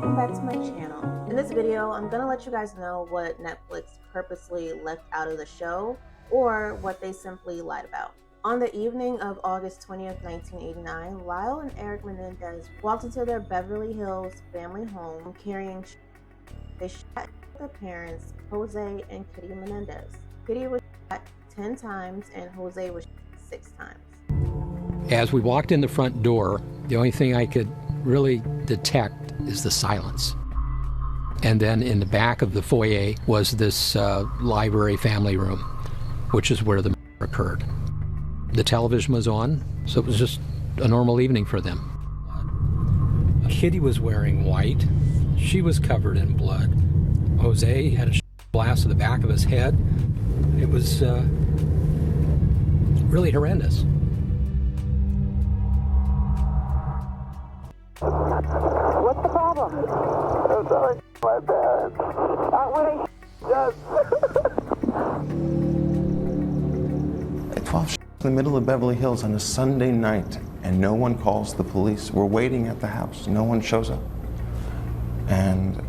welcome back to my channel. In this video, I'm gonna let you guys know what Netflix purposely left out of the show or what they simply lied about. On the evening of August 20th, 1989, Lyle and Erik Menendez walked into their Beverly Hills family home carrying They shot their parents, Jose and Kitty Menendez. Kitty was shot 10 times and Jose was shot 6 times. As we walked in the front door, the only thing I could really detect is the silence. And then in the back of the foyer was this library family room, which is where the murder occurred. The television was on, so it was just a normal evening for them. Kitty was wearing white. She was covered in blood. Jose had a blast to the back of his head. It was really horrendous. What's the problem? I'm sorry, my parents. Not really. At 12 in the middle of Beverly Hills on a Sunday night, and no one calls the police. We're waiting at the house. No one shows up. And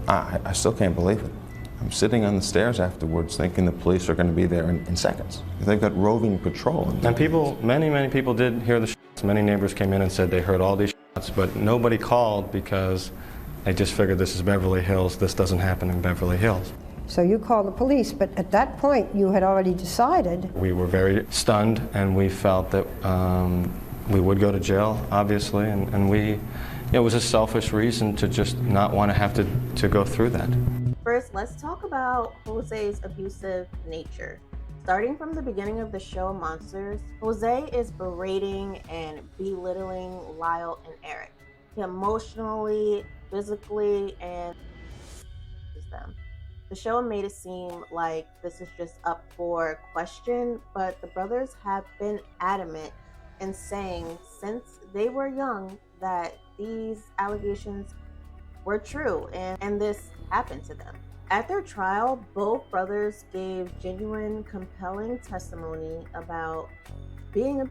I still can't believe it. I'm sitting on the stairs afterwards thinking the police are going to be there in seconds. They've got roving patrol. And people, many people did hear the shots. Many neighbors came in and said they heard all these shots, but nobody called because they just figured this is Beverly Hills. This doesn't happen in Beverly Hills. So you called the police, but at that point you had already decided. We were very stunned, and we felt that we would go to jail, obviously, and it was a selfish reason to just not want to have to go through that. First, let's talk about Jose's abusive nature. Starting from the beginning of the show Monsters, Jose is berating and belittling Lyle and Erik. He emotionally, physically, and them. The show made it seem like this is just up for question, but the brothers have been adamant in saying since they were young that these allegations were true and this happened to them. At their trial, both brothers gave genuine, compelling testimony about being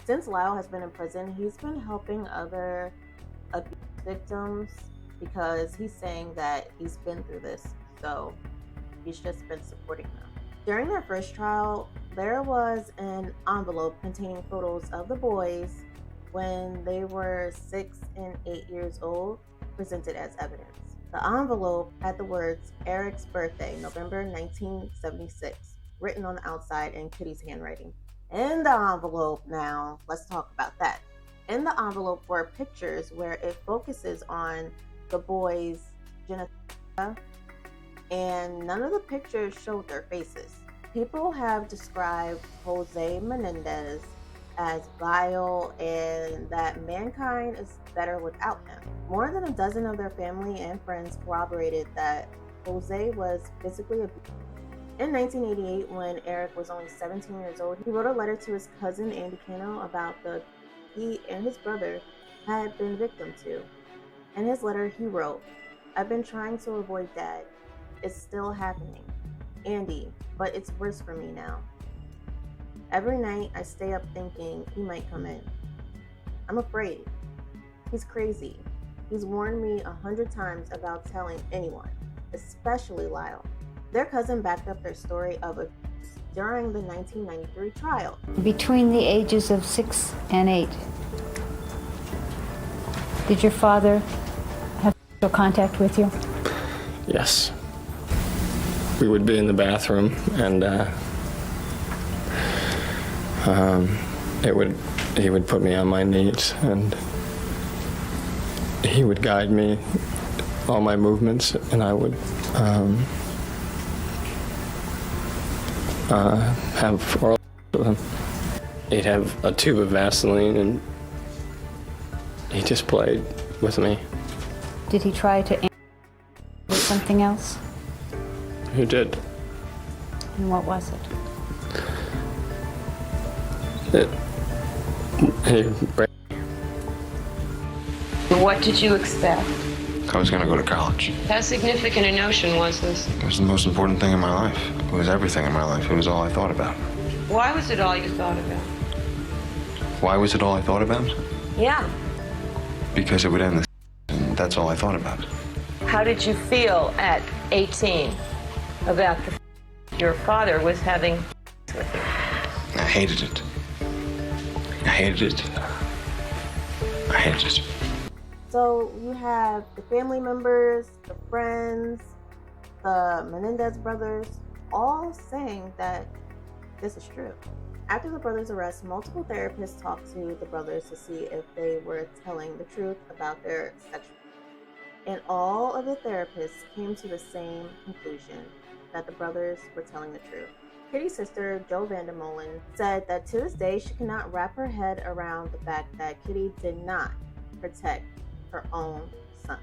Since Lyle has been in prison, he's been helping other abuse victims because he's saying that he's been through this, so he's just been supporting them. During their first trial, there was an envelope containing photos of the boys when they were 6 and 8 years old, presented as evidence. The envelope had the words Erik's birthday, November 1976, written on the outside in Kitty's handwriting. In the envelope now, let's talk about that. In the envelope were pictures where it focuses on the boys' genitalia, and none of the pictures showed their faces. People have described Jose Menendez as vile and that mankind is better without him. More than a dozen of their family and friends corroborated that Jose was physically abused. In 1988, when Erik was only 17 years old, he wrote a letter to his cousin Andy Cano about the he and his brother had been victim to. In his letter, he wrote, "I've been trying to avoid Dad. It's still happening. Andy, but it's worse for me now. Every night I stay up thinking he might come in. I'm afraid. He's crazy. He's warned me 100 times about telling anyone, especially Lyle." Their cousin backed up their story of abuse during the 1993 trial. Between the ages of 6 and 8, did your father have sexual contact with you? Yes. We would be in the bathroom, and he would put me on my knees, and he would guide me, all my movements, and I would have oral with him. He'd have a tube of Vaseline, and he just played with me. Did he try to with something else? He did. And what was it? What did you expect? I was going to go to college. How significant a notion was this? It was the most important thing in my life. It was everything in my life. It was all I thought about. Why was it all you thought about? Why was it all I thought about? Yeah. Because it would end the and that's all I thought about. How did you feel at 18 about your father was having with you? I hated it. I hated it. I hated it. So you have the family members, the friends, the Menendez brothers, all saying that this is true. After the brothers' arrest, multiple therapists talked to the brothers to see if they were telling the truth about their sexual. And all of the therapists came to the same conclusion, that the brothers were telling the truth. Kitty's sister, Jo Vandermolen, said that to this day she cannot wrap her head around the fact that Kitty did not protect her own sons.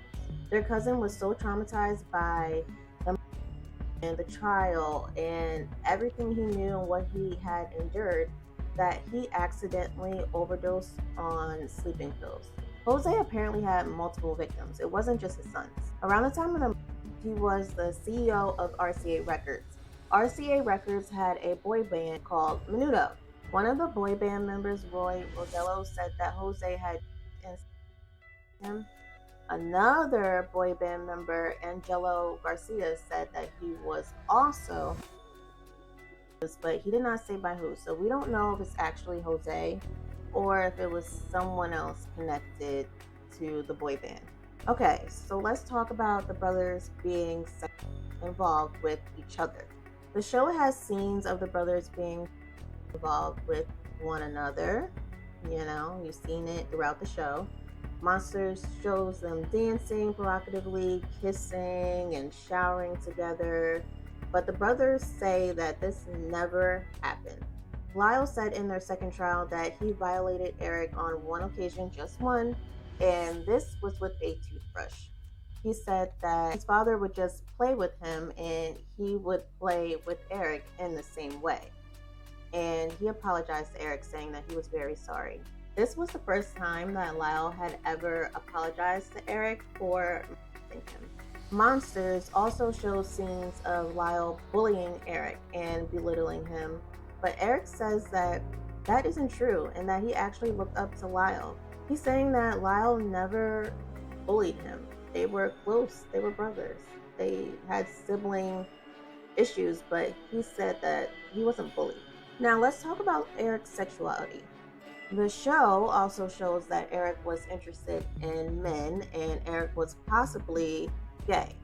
Their cousin was so traumatized by the trial and everything he knew and what he had endured that he accidentally overdosed on sleeping pills. Jose apparently had multiple victims. It wasn't just his sons. Around the time of the he was the CEO of RCA Records. RCA Records had a boy band called Menudo. One of the boy band members, Roy Rodello, said that Jose had him. Another boy band member, Angelo Garcia, said that he was also, but he did not say by who. So we don't know if it's actually Jose or if it was someone else connected to the boy band. Okay, so let's talk about the brothers being involved with each other. The show has scenes of the brothers being involved with one another. You know, you've seen it throughout the show. Monsters shows them dancing provocatively, kissing, and showering together. But the brothers say that this never happened. Lyle said in their second trial that he violated Erik on one occasion, just one, and this was with a toothbrush. He said that his father would just play with him and he would play with Erik in the same way. And he apologized to Erik, saying that he was very sorry. This was the first time that Lyle had ever apologized to Erik for molesting him. Monsters also shows scenes of Lyle bullying Erik and belittling him, but Erik says that that isn't true and that he actually looked up to Lyle. He's saying that Lyle never bullied him. They were close, they were brothers. They had sibling issues, but he said that he wasn't bullied. Now let's talk about Erik's sexuality. The show also shows that Erik was interested in men and Erik was possibly gay,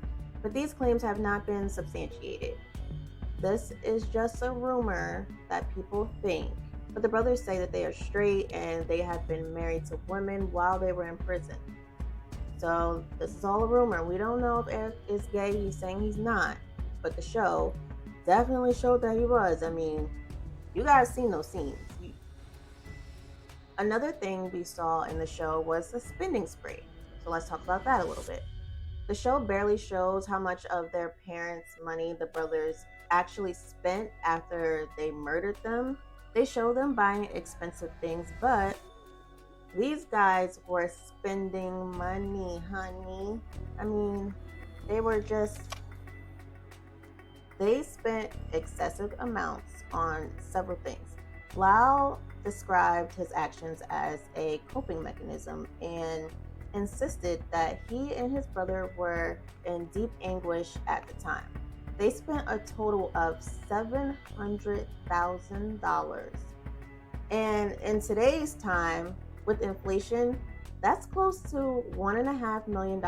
but these claims have not been substantiated. This is just a rumor that people think, but the brothers say that they are straight and they have been married to women while they were in prison. So this is all a rumor. We don't know if Erik is gay. He's saying he's not, but the show definitely showed that he was. I mean, you guys seen those scenes. Another thing we saw in the show was the spending spree. So let's talk about that a little bit. The show barely shows how much of their parents' money the brothers actually spent after they murdered them. They show them buying expensive things, but these guys were spending money, honey. I mean, they spent excessive amounts on several things. Lyle described his actions as a coping mechanism and insisted that he and his brother were in deep anguish at the time. They spent a total of $700,000. And in today's time, with inflation, that's close to $1.5 million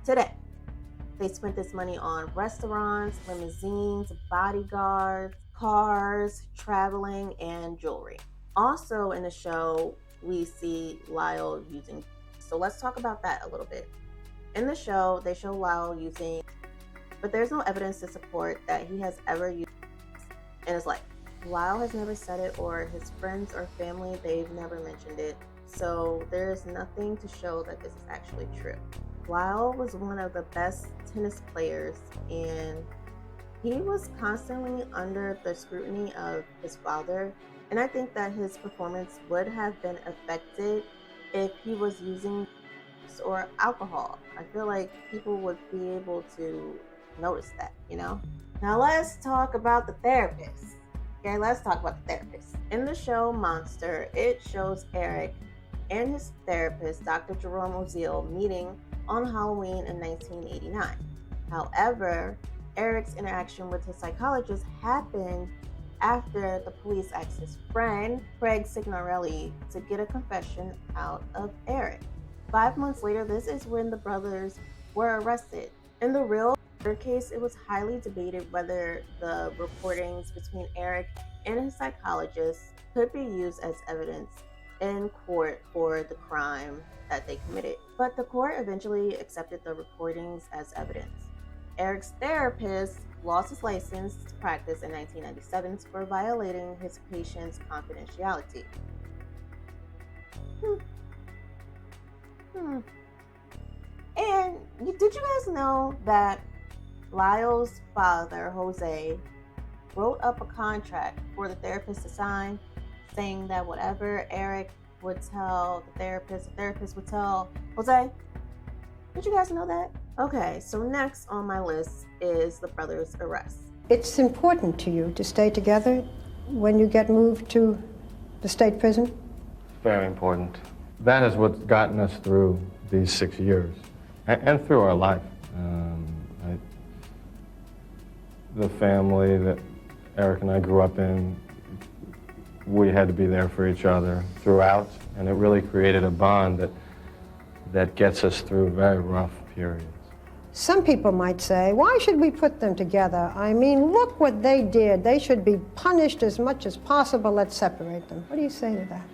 today. They spent this money on restaurants, limousines, bodyguards, cars, traveling, and jewelry. Also in the show, we see Lyle using. So let's talk about that a little bit. In the show, they show Lyle using, but there's no evidence to support that he has ever used in his life. Lyle has never said it, or his friends or family, they've never mentioned it. So there's nothing to show that this is actually true. Lyle was one of the best tennis players, and he was constantly under the scrutiny of his father. And I think that his performance would have been affected if he was using drugs or alcohol. I feel like people would be able to notice that, you know? Now let's talk about the therapist. Okay, let's talk about the therapist. In the show Monster, it shows Erik and his therapist, Dr. Jerome Oziel, meeting on Halloween in 1989. However, Erik's interaction with his psychologist happened after the police asked his friend, Craig Signorelli, to get a confession out of Erik. 5 months later, this is when the brothers were arrested. In the real murder case, it was highly debated whether the recordings between Erik and his psychologist could be used as evidence in court for the crime that they committed. But the court eventually accepted the recordings as evidence. Erik's therapist lost his license to practice in 1997 for violating his patient's confidentiality. And did you guys know that Lyle's father, Jose, wrote up a contract for the therapist to sign, saying that whatever Erik would tell the therapist would tell Jose? Did you guys know that? Okay, so next on my list is the brothers' arrest. It's important to you to stay together when you get moved to the state prison? Very important. That is what's gotten us through these 6 years and through our life. The family that Erik and I grew up in, we had to be there for each other throughout, and it really created a bond that gets us through very rough periods. Some people might say, why should we put them together? I mean, look what they did. They should be punished as much as possible. Let's separate them. What do you say to that?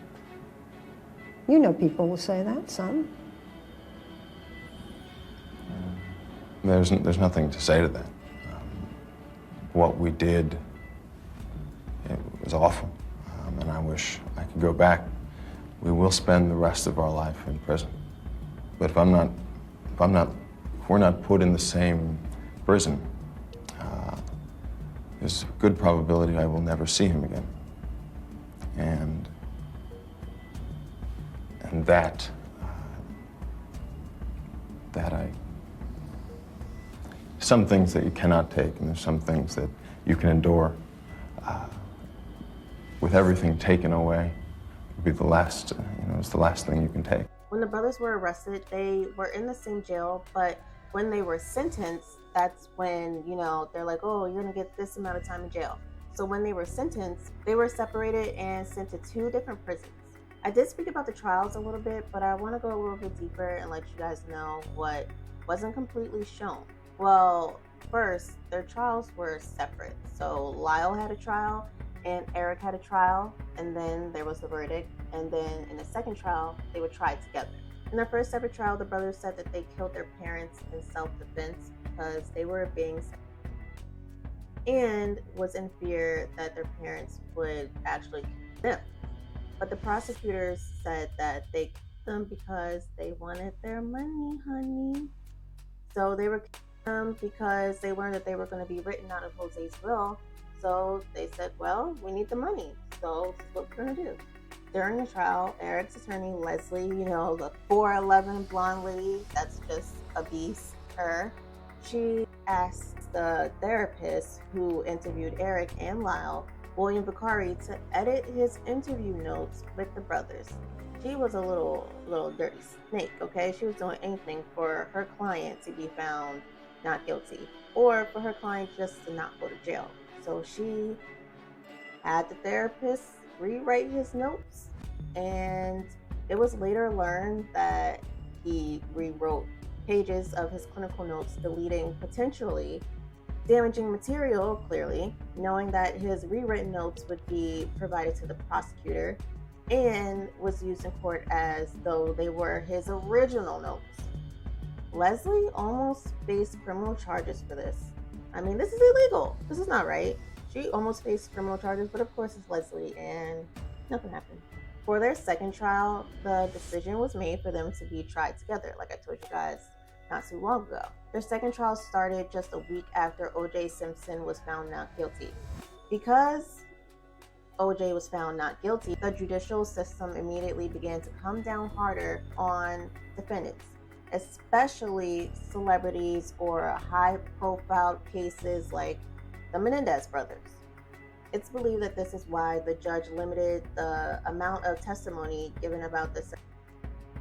You know people will say that, some. There's nothing to say to that. What we did, it was awful, and I wish I could go back. We will spend the rest of our life in prison. But if we're not put in the same prison, there's a good probability I will never see him again. And that some things that you cannot take, and there's some things that you can endure. With everything taken away, would be the last, it's the last thing you can take. When the brothers were arrested, they were in the same jail, but when they were sentenced, that's when, they're like, oh, you're gonna get this amount of time in jail. So when they were sentenced, they were separated and sent to 2 different prisons. I did speak about the trials a little bit, but I want to go a little bit deeper and let you guys know what wasn't completely shown. Well, first, their trials were separate. So Lyle had a trial and Erik had a trial, and then there was the verdict. And then in the second trial, they were tried together. In their first separate trial, the brothers said that they killed their parents in self-defense because they were being and was in fear that their parents would actually kill them. But the prosecutors said that they killed them because they wanted their money, honey. So they were killing them because they learned that they were going to be written out of Jose's will. So they said, well, we need the money. So this is what we're going to do. During the trial, Erik's attorney, Leslie, the 4'11" blonde lady, that's just a beast, her, she asked the therapist who interviewed Erik and Lyle, William Vicari, to edit his interview notes with the brothers. She was a little dirty snake, okay? She was doing anything for her client to be found not guilty, or for her client just to not go to jail. So she had the therapist rewrite his notes, and it was later learned that he rewrote pages of his clinical notes, deleting potentially damaging material, clearly, knowing that his rewritten notes would be provided to the prosecutor and was used in court as though they were his original notes. Leslie almost faced criminal charges for this. I mean, this is illegal. This is not right. She almost faced criminal charges, but of course it's Leslie, and nothing happened. For their second trial, the decision was made for them to be tried together, like I told you guys not too long ago. Their second trial started just a week after O.J. Simpson was found not guilty. Because O.J. was found not guilty, the judicial system immediately began to come down harder on defendants, especially celebrities or high-profile cases like the Menendez brothers. It's believed that this is why the judge limited the amount of testimony given about the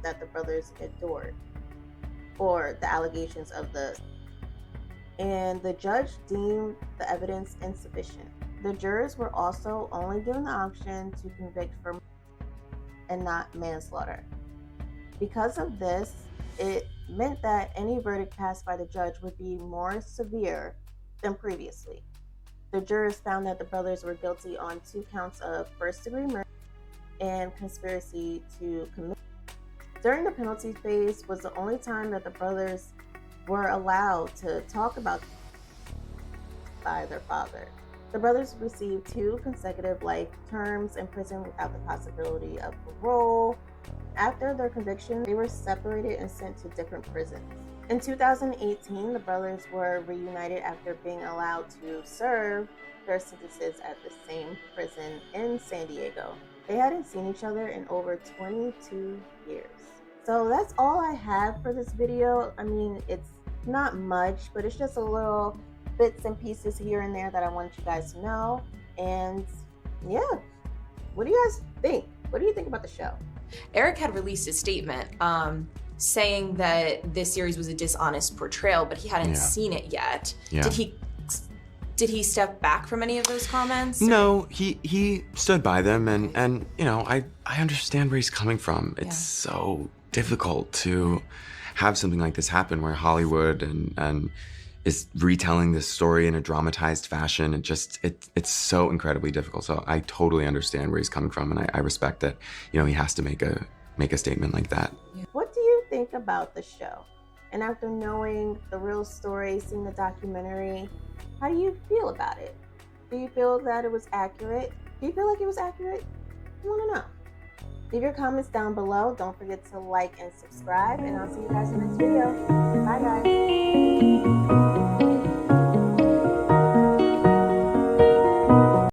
that the brothers endured. or the allegations of and the judge deemed the evidence insufficient. The jurors were also only given the option to convict for murder and not manslaughter. Because of this, it meant that any verdict passed by the judge would be more severe than previously. The jurors found that the brothers were guilty on 2 counts of first-degree murder and conspiracy to commit. During the penalty phase was the only time that the brothers were allowed to talk about by their father. The brothers received 2 consecutive life terms in prison without the possibility of parole. After their conviction, they were separated and sent to different prisons. In 2018, the brothers were reunited after being allowed to serve their sentences at the same prison in San Diego. They hadn't seen each other in over 22 years. So that's all I have for this video. I mean, it's not much, but it's just a little bits and pieces here and there that I want you guys to know. And yeah, what do you guys think? What do you think about the show? Erik had released a statement saying that this series was a dishonest portrayal, but he hadn't seen it yet. Yeah. Did he step back from any of those comments? No, he stood by them, and you know, I understand where he's coming from. It's so difficult to have something like this happen where Hollywood and is retelling this story in a dramatized fashion. It's so incredibly difficult. So I totally understand where he's coming from, and I respect that, you know, he has to make a statement like that. What do you think about the show? And after knowing the real story, seeing the documentary, how do you feel about it? Do you feel that it was accurate? Do you feel like it was accurate? I want to know. Leave your comments down below. Don't forget to like and subscribe, and I'll see you guys in the next video. Bye, guys.